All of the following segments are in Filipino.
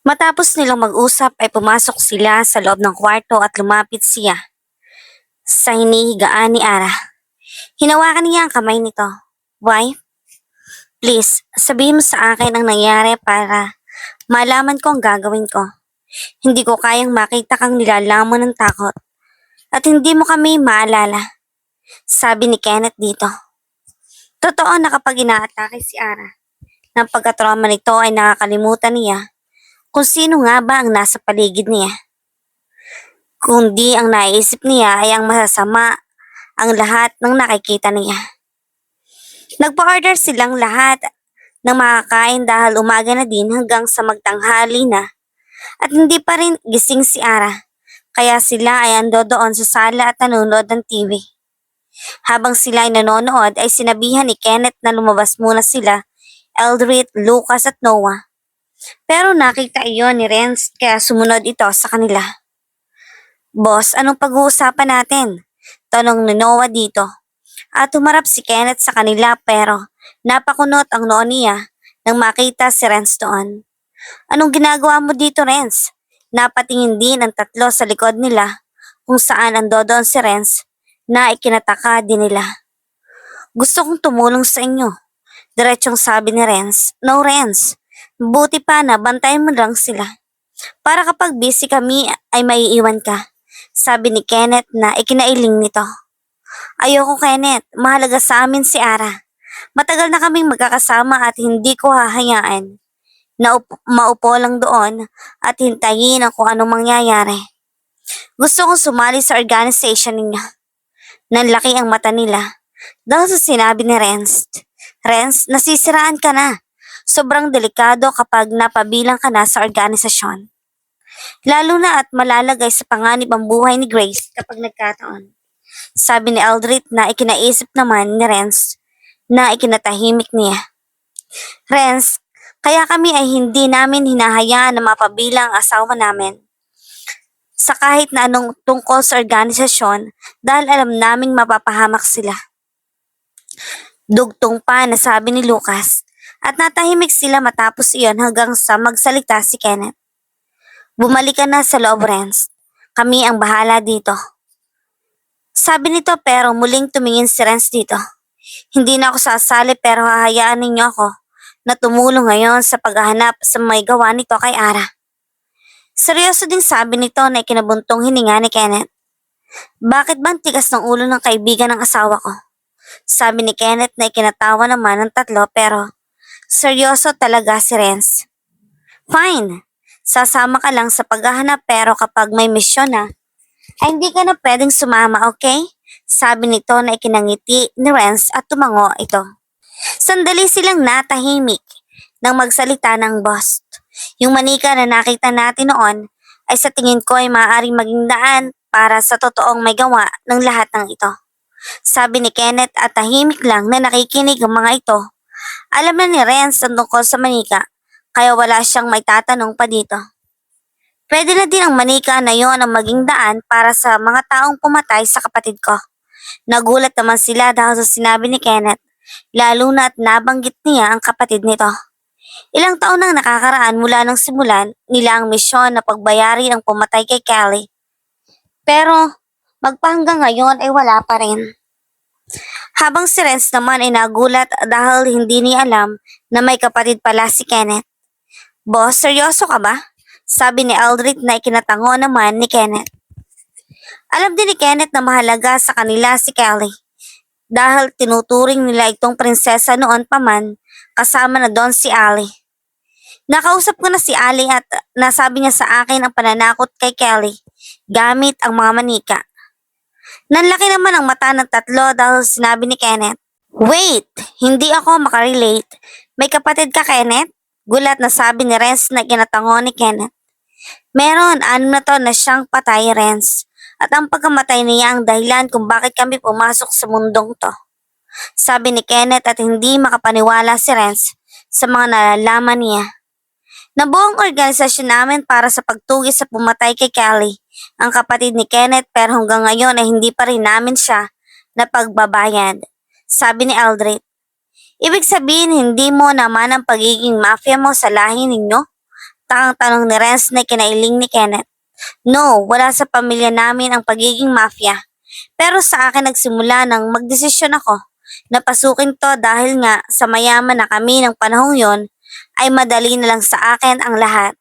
Matapos nilang mag-usap ay pumasok sila sa loob ng kwarto at lumapit siya sa hinihigaan ni Ara. Hinawakan niya ang kamay nito. Wife, please, sabihin mo sa akin ang nangyari para malaman ko ang gagawin ko. Hindi ko kayang makita kang nilalamon ng takot at hindi mo kami maalala, sabi ni Kenneth dito. Totoo na kapag inaatake si Ara, ng pagkatrauma nito ay nakakalimutan niya kung sino nga ba ang nasa paligid niya. Kundi ang naiisip niya ay ang masasama ang lahat ng nakikita niya. Nagpa-order silang lahat ng makakain dahil umaga na din hanggang sa magtanghali na at hindi pa rin gising si Ara. Kaya sila ay ando doon sa sala at nanonood ng TV. Habang sila ay nanonood ay sinabihan ni Kenneth na lumabas muna sila, Eldred, Lucas at Noah. Pero nakita iyon ni Renz kaya sumunod ito sa kanila. Boss, anong pag-uusapan natin? Tanong ni Noah dito. At humarap si Kenneth sa kanila pero napakunot ang noo niya nang makita si Renz doon. Anong ginagawa mo dito, Renz? Napatingin din ang tatlo sa likod nila kung saan ando doon si Renz na ikinataka din nila. Gusto kong tumulong sa inyo. Diretsong sabi ni Renz. No, Renz. Buti pa na bantayan mo lang sila. Para kapag busy kami ay maiiwan ka. Sabi ni Kenneth na ikinailing nito. Ayoko, Kenneth. Mahalaga sa amin si Ara. Matagal na kaming magkakasama at hindi ko hahayaan na maupo lang doon at hintayin ang kung anong mangyayari. Gusto kong sumali sa organization ninyo. Nanlaki ang mata nila dahil sa sinabi ni Renz. Renz, nasisiraan ka na. Sobrang delikado kapag napabilang ka na sa organisasyon. Lalo na at malalagay sa panganib ang buhay ni Grace kapag nagkataon. Sabi ni Eldred na ikinaisip naman ni Renz na ikinatahimik niya. Renz, kaya kami ay hindi namin hinahayaan na mapabilang ang asawa namin sa kahit na anong tungkol sa organisasyon dahil alam naming mapapahamak sila. Dugtong pa na sabi ni Lucas at natahimik sila matapos iyon hanggang sa magsalita si Kenneth. Bumalik ka na sa loob, Renz. Kami ang bahala dito. Sabi nito pero muling tumingin si Renz dito. Hindi na ako sasali pero hahayaan ninyo ako na tumulong ngayon sa paghahanap sa may gawa nito kay Ara. Seryoso ding sabi nito na ikinabuntong hininga ni Kenneth. Bakit ba ang tigas ng ulo ng kaibigan ng asawa ko? Sabi ni Kenneth na ikinatawa naman ng tatlo pero seryoso talaga si Renz. Fine, sasama ka lang sa paghahanap pero kapag may misyon na, ay hindi ka na pwedeng sumama, okay? Sabi nito na ikinangiti ni Renz at tumango ito. Sandali silang natahimik nang magsalita ng boss. Yung manika na nakita natin noon ay sa tingin ko ay maaaring maging daan para sa totoong may gawa ng lahat ng ito. Sabi ni Kenneth at tahimik lang na nakikinig ang mga ito. Alam na ni Renz ang tungkol sa manika kaya wala siyang may tatanong pa dito. Pwede na din ang manika na yon ang maging daan para sa mga taong pumatay sa kapatid ko. Nagulat naman sila dahil sa sinabi ni Kenneth, lalo na at nabanggit niya ang kapatid nito. Ilang taon nang nakakaraan mula nang simulan nila ang misyon na pagbayari ang pumatay kay Kelly. Pero magpahanggang ngayon ay wala pa rin. Habang si Renz naman ay nagulat dahil hindi niya alam na may kapatid pala si Kenneth. Boss, seryoso ka ba? Sabi ni Eldred na ikinatango naman ni Kenneth. Alam din ni Kenneth na mahalaga sa kanila si Kelly dahil tinuturing nila itong prinsesa noon pa man kasama na doon si Ali. Nakausap ko na si Ali at nasabi niya sa akin ang pananakot kay Kelly gamit ang mga manika. Nanlaki naman ang mata ng tatlo dahil sinabi ni Kenneth. Wait, hindi ako makarelate. May kapatid ka, Kenneth? Gulat na sabi ni Renz na kinatango ni Kenneth. Meron, 6 na taon na siyang patay, Renz. At ang pagkamatay niya ang dahilan kung bakit kami pumasok sa mundong to. Sabi ni Kenneth at hindi makapaniwala si Renz sa mga nalalaman niya. Nabuo ang organisasyon namin para sa pagtugis sa pumatay kay Kelly, ang kapatid ni Kenneth pero hanggang ngayon ay hindi pa rin namin siya napagbabayad. Sabi ni Eldred. Ibig sabihin hindi mo naman ang pagiging mafia mo sa lahi ninyo? Takang tanong ni Renz na kinailing ni Kenneth. No, wala sa pamilya namin ang pagiging mafia. Pero sa akin nagsimula nang magdesisyon ako na pasukin to dahil nga sa mayaman na kami ng panahong yon ay madali na lang sa akin ang lahat.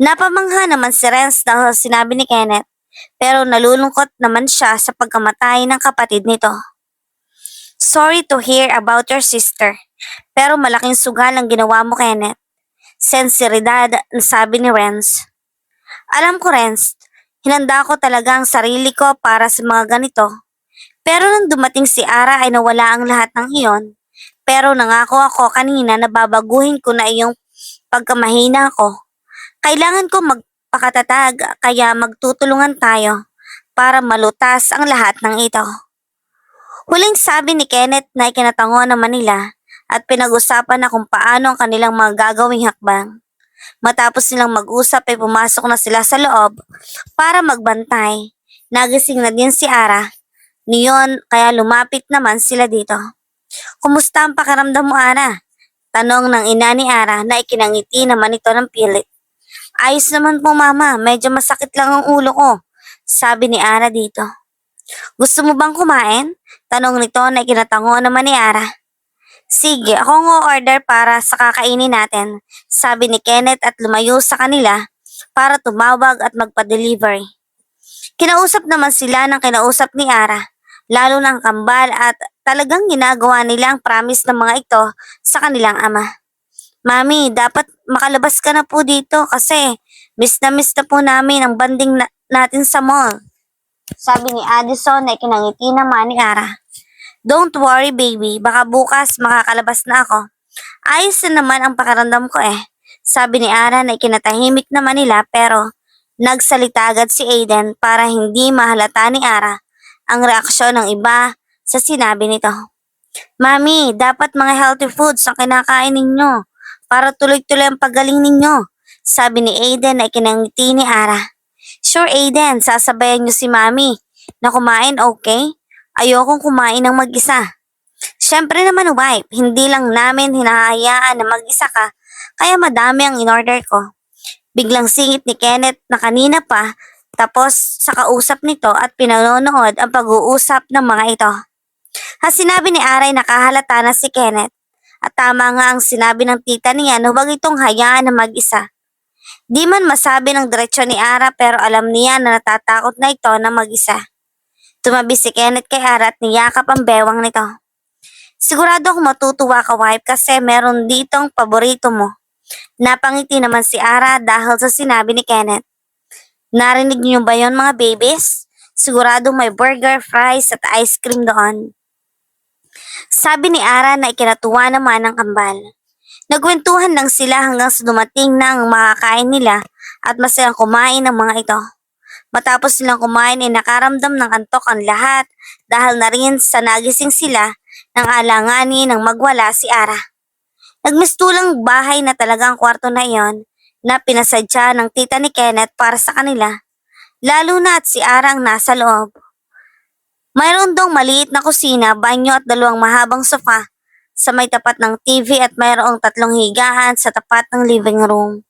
Napamangha naman si Renz dahil sinabi ni Kenneth pero nalulungkot naman siya sa pagkamatay ng kapatid nito. Sorry to hear about your sister, pero malaking sugal ang ginawa mo, Kenneth. Sensiridad, sabi ni Renz. Alam ko, Renz, hinanda ko talaga ang sarili ko para sa mga ganito. Pero nang dumating si Ara ay nawala ang lahat ng iyon. Pero nangako ako kanina na babaguhin ko na iyong pagkamahina ko. Kailangan ko magpakatatag kaya magtutulungan tayo para malutas ang lahat ng ito. Huling sabi ni Kenneth na ikinatango naman nila at pinag-usapan na kung paano ang kanilang mga gagawing hakbang. Matapos nilang mag-usap ay pumasok na sila sa loob para magbantay. Nagising na din si Ara. Niyon kaya lumapit naman sila dito. Kumusta ang pakiramdam mo, Ara? Tanong ng ina ni Ara na ikinangiti naman ito ng pilit. Ayos naman po, Mama, medyo masakit lang ang ulo ko, sabi ni Ara dito. Gusto mo bang kumain? Tanong nito na ikinatango naman ni Ara. Sige, ako ang order para sa kakainin natin, sabi ni Kenneth at lumayo sa kanila para tumawag at magpa-delivery. Kinausap naman sila ng kinausap ni Ara, lalo ng kambal at talagang ginagawa nila ang promise ng mga ito sa kanilang ama. Mami, dapat makalabas ka na po dito kasi miss na po namin ang banding natin sa mall. Sabi ni Addison na ikinangiti naman ni Ara. Don't worry baby, baka bukas makakalabas na ako. Ayos na naman ang pakiramdam ko eh. Sabi ni Ara na ikinatahimik naman nila pero nagsalita agad si Aiden para hindi mahalata ni Ara ang reaksyon ng iba sa sinabi nito. Mami, dapat mga healthy foods ang kinakain ninyo para tuloy-tuloy ang paggaling ninyo. Sabi ni Aiden na ikinangiti ni Ara. Sure Aiden, sasabayan niyo si Mami na kumain, okay? Ayokong kumain ng mag-isa. Siyempre naman wife, hindi lang namin hinahayaan na mag-isa ka, kaya madami ang in-order ko. Biglang singit ni Kenneth na kanina pa, tapos sa kausap nito at pinanonood ang pag-uusap ng mga ito. Sinabi ni Aray nakahalata na si Kenneth, at tama nga ang sinabi ng tita niya na huwag itong hayaan na mag-isa. Di man masabi ng diretsyon ni Ara pero alam niya na natatakot na ito na mag-isa. Tumabi si Kenneth kay Ara at niyakap ang bewang nito. Sigurado akong matutuwa ka wife kasi meron ditong paborito mo. Napangiti naman si Ara dahil sa sinabi ni Kenneth. Narinig niyo ba yon mga babies? Siguradong may burger, fries at ice cream doon. Sabi ni Ara na ikinatuwa naman ng kambal. Nagkwentuhan lang sila hanggang sa dumating na ang makakain nila at masayang kumain ng mga ito. Matapos silang kumain ay nakaramdam ng antok ang lahat dahil na rin sa nagising sila ng alanganin ng magwala si Ara. Nagmistulang bahay na talaga ang kwarto na iyon na pinasadya ng tita ni Kenneth para sa kanila, lalo na at si Ara ang nasa loob. Mayroon dong maliit na kusina, banyo at dalawang mahabang sofa sa may tapat ng TV at mayroong 3 higaan sa tapat ng living room.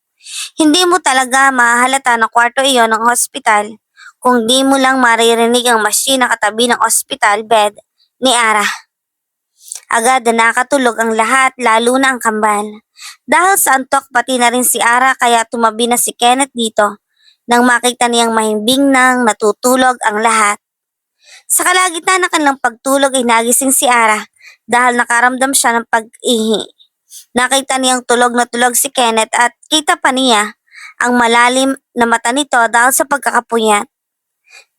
Hindi mo talaga mahalata na kwarto iyon ng hospital kung di mo lang maririnig ang machine na katabi ng hospital bed ni Ara. Agad na nakatulog ang lahat lalo na ang kambal. Dahil sa antok pati na rin si Ara kaya tumabi na si Kenneth dito nang makita niyang mahimbing nang natutulog ang lahat. Sa kalagitnaan ng kanilang pagtulog ay nagising si Ara dahil nakaramdam siya ng pag-ihi. Nakita niyang tulog na tulog si Kenneth at kita pa niya ang malalim na mata nito dahil sa pagkakapuyat.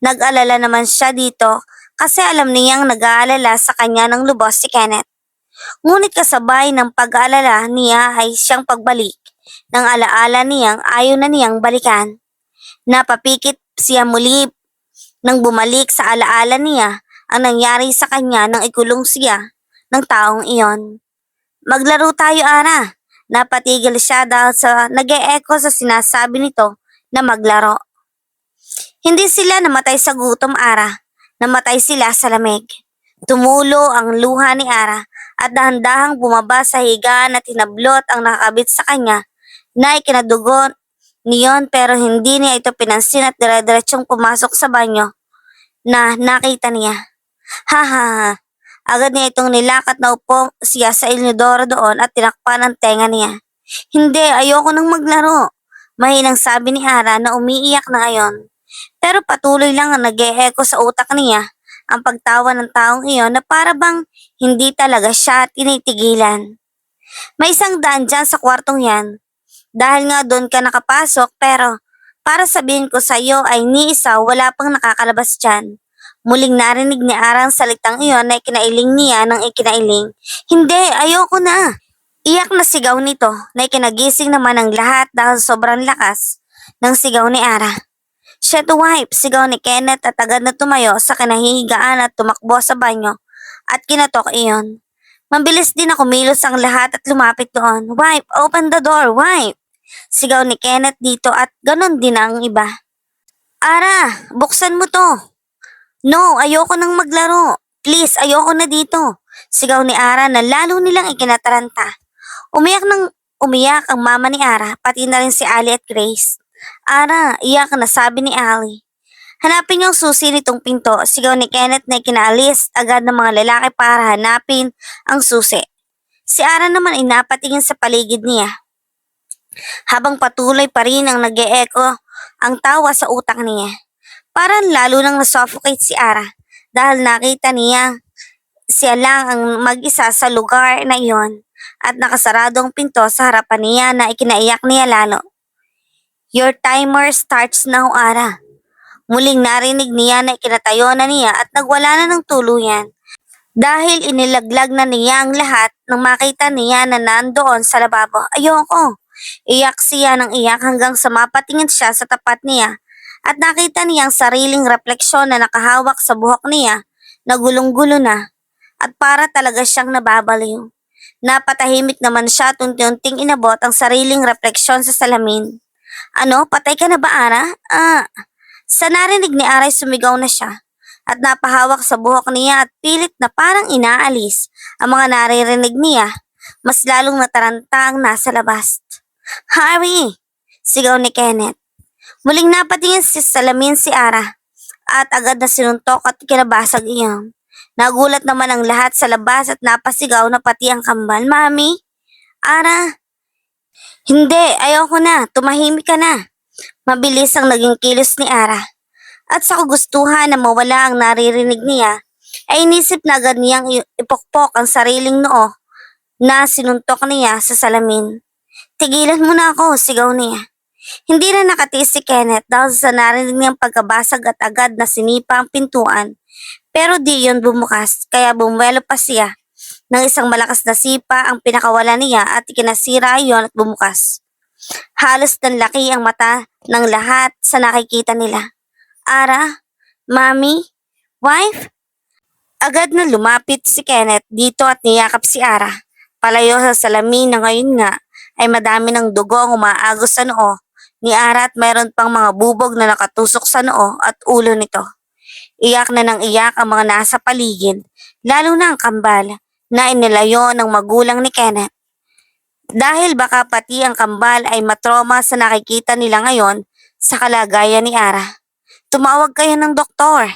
Nag-alala naman siya dito kasi alam niyang nag-aalala sa kanya ng lubos si Kenneth. Ngunit kasabay ng pag-aalala niya ay siyang pagbalik ng alaala niyang ayaw na niyang balikan. Napapikit siya muli nang bumalik sa alaala niya ang nangyari sa kanya nang ikulong siya ng taong iyon. Maglaro tayo, Ara. Napatigil siya dahil sa nag-e-echo sa sinasabi nito na maglaro. Hindi sila namatay sa gutom, Ara. Namatay sila sa lamig. Tumulo ang luha ni Ara at dahan-dahang bumaba sa higaan at hinablot ang nakakabit sa kanya na ikinadugo niyon pero hindi niya ito pinansin at dire-diretsong pumasok sa banyo na nakita niya. Ha ha ha. Agad niya itong nilakat na upo siya sa inodoro doon at tinakpan ang tenga niya. Hindi, ayoko nang maglaro. Mahinang sabi ni Ara na umiiyak na ngayon. Pero patuloy lang ang nag-e-echo sa utak niya ang pagtawa ng taong iyon na para bang hindi talaga siya tinitigilan. May isang daan dyan sa kwartong yan. Dahil nga doon ka nakapasok pero para sabihin ko sa iyo ay ni isa wala pang nakakalabas dyan. Muling narinig ni Ara ang salitang iyon na ikinailing niya ng ikinailing. Hindi, ayoko na. Iyak na sigaw nito na ikinagising naman ang lahat dahil sobrang lakas ng sigaw ni Ara. Shit wipe, sigaw ni Kenneth at agad na tumayo sa kinahihigaan at tumakbo sa banyo at kinatok iyon. Mabilis din na kumilos ang lahat at lumapit doon. Wipe, open the door, wipe! Sigaw ni Kenneth dito at ganon din ang iba. Ara, buksan mo to. No, ayoko nang maglaro. Please, ayoko na dito. Sigaw ni Ara na lalo nilang ikinataranta. Umiyak ang mama ni Ara, pati na rin si Ali at Grace. Ara, iyak na sabi ni Ali. Hanapin niyo ang susi nitong pinto, sigaw ni Kenneth na ikinaalis agad ng mga lalaki para hanapin ang susi. Si Ara naman ay napatingin sa paligid niya. Habang patuloy pa rin ang nag-e-echo ang tawa sa utak niya. Parang lalo nang nasuffocate si Ara dahil nakita niya siya lang ang mag-isa sa lugar na iyon at nakasaradong pinto sa harapan niya na ikinaiyak niya lalo. Your timer starts now, Ara. Muling narinig niya na ikinatayo na niya at nagwala na ng tuluyan dahil inilaglag na niya ang lahat nang makita niya na nandoon sa lababo. Ayoko. Iyak siya ng iyak hanggang sa mapatingin siya sa tapat niya at nakita niya ang sariling refleksyon na nakahawak sa buhok niya na gulong-gulo na at para talaga siyang nababaliw. Napatahimik naman siya at unti-unting inabot ang sariling refleksyon sa salamin. Ano, patay ka na ba, Ara? Sa narinig ni Ara ay sumigaw na siya at napahawak sa buhok niya at pilit na parang inaalis ang mga naririnig niya. Mas lalong nataranta ang nasa labas. Harry! Sigaw ni Kenneth. Muling napatingin si salamin si Ara at agad na sinuntok at kinabasag iyon. Nagulat naman ang lahat sa labas at napasigaw na pati ang kambal. Mami? Ara? Hindi, ayoko na. Tumahimik ka na. Mabilis ang naging kilos ni Ara. At sa kagustuhan na mawala ang naririnig niya, ay inisip na agad niyang ipokpok ang sariling noo na sinuntok niya sa salamin. Tigilan mo na ako, sigaw niya. Hindi na nakatiis si Kenneth dahil sa narinig niyang pagkabasag at agad na sinipa ang pintuan. Pero di yon bumukas, kaya bumuelo pa siya. Nang isang malakas na sipa ang pinakawala niya at ikinasira iyon at bumukas. Halos nanlaki ang mata ng lahat sa nakikita nila. Ara? Mami? Wife? Agad na lumapit si Kenneth dito at niyakap si Ara. Palayo sa salamin na ngayon nga ay madami ng dugo ang umaagos sa noo ni Ara at mayroon pang mga bubog na nakatusok sa noo at ulo nito. Iyak na ng iyak ang mga nasa paligid, lalo na ang kambal na inilayo ng magulang ni Kenneth. Dahil baka pati ang kambal ay matroma sa nakikita nila ngayon sa kalagayan ni Ara. Tumawag kayo ng doktor.